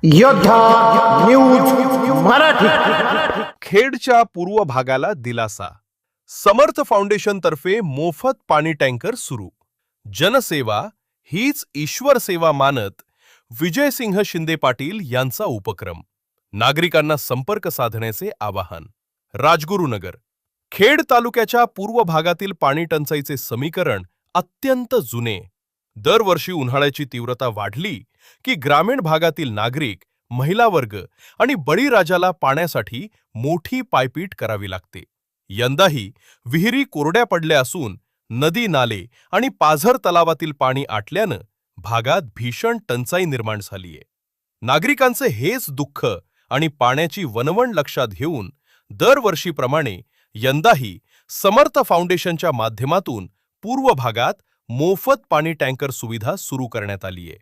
योद्धा न्यूज मराठी. खेडच्या पूर्व भागाला दिलासा. समर्थ फाउंडेशन तर्फे मोफत पाणी टँकर सुरू. जनसेवा हीच ईश्वर सेवा मानत विजयसिंह शिंदे पाटील यांचा उपक्रम. नागरिकांना संपर्क साधण्याचे आवाहन. राजगुरुनगर. खेड तालुक्याच्या पूर्व भागातील पाणी टंचाईचे समीकरण अत्यंत जुने. दरवर्षी उन्हाळ्याची तीव्रता वाढली की ग्रामीण भागातील नागरिक, महिला वर्ग आणि बळीराजाला पाण्यासाठी मोठी पायपीट करावी लागते. यंदाही विहिरी कोरड्या पडल्या असून नदी, नाले आणि पाझर तलावातील पाणी आटल्यानं भागात भीषण टंचाई निर्माण झालीये. नागरिकांचे हेच दुःख आणि पाण्याची वणवण लक्षात घेऊन दरवर्षीप्रमाणे यंदाही समर्थ फाउंडेशनच्या माध्यमातून पूर्व भागात मोफत पाणी टँकर सुविधा सुरू करण्यात आलीय.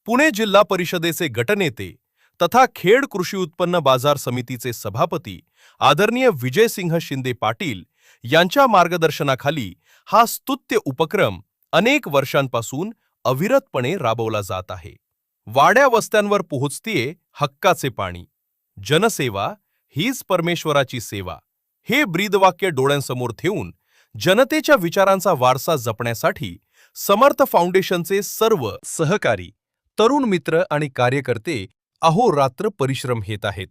पुणे जिल्हा परिषदेचे गटनेते तथा खेड कृषी उत्पन्न बाजार समितीचे सभापती आदरणीय विजयसिंह शिंदे पाटील यांच्या मार्गदर्शनाखाली हा स्तुत्य उपक्रम अनेक वर्षांपासून अविरतपणे राबवला जात आहे. वाड्या वस्त्यांवर पोहोचतेय हक्काचे पाणी. जनसेवा हीच परमेश्वराची सेवा हे ब्रीदवाक्य डोळ्यांसमोर ठेवून जनतेच्या विचारांचा वारसा जपण्यासाठी समर्थ फाउंडेशनचे सर्व सहकारी, तरुण मित्र आणि कार्यकर्ते अहोरात्र परिश्रम घेत आहेत.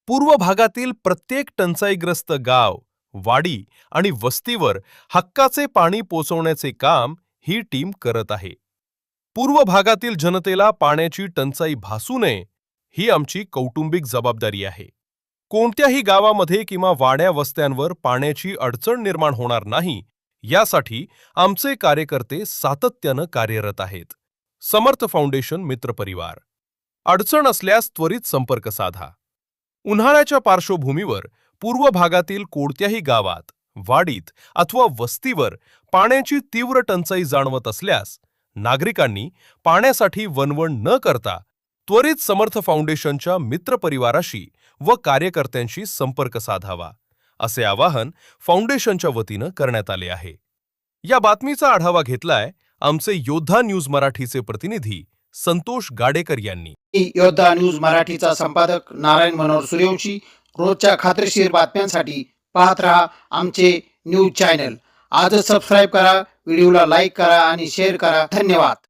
पूर्व भागातील प्रत्येक टंचाईग्रस्त गाव, वाडी आणि वस्तीवर हक्काचे पाणी पोचवण्याचे काम ही टीम करत आहे. पूर्व भागातील जनतेला पाण्याची टंचाई भासू नये ही आमची कौटुंबिक जबाबदारी आहे. कोणत्याही गावामध्ये किंवा वाड्या वस्त्यांवर पाण्याची अडचण निर्माण होणार नाही यासाठी आमचे कार्यकर्ते सातत्यानं कार्यरत आहेत. समर्थ फाउंडेशन मित्रपरिवार. अडचण असल्यास त्वरित संपर्क साधा. उन्हाळ्याच्या पार्श्वभूमीवर पूर्व भागातील कोणत्याही गावात, वाडीत अथवा वस्तीवर पाण्याची तीव्र टंचाई जाणवत असल्यास नागरिकांनी पाण्यासाठी वणवण न करता त्वरित समर्थ फाउंडेशनच्या मित्रपरिवाराशी व कार्यकर्त्यांशी संपर्क साधावा, असे आवाहन फाउंडेशनच्या वतीनं करण्यात आले आहे. या बातमीचा आढावा घेतलाय आमचे योद्धा न्यूज मराठीचे प्रतिनिधी संतोष गाडेकर यांनी. योद्धा न्यूज मराठीचा संपादक नारायण मनोहर सूर्यवंशी. रोजच्या खात्रीशीर बातम्यांसाठी पाहत रहा आमचे न्यूज चॅनल. आजच सबस्क्राईब करा, व्हिडिओला लाईक करा आणि शेअर करा. धन्यवाद.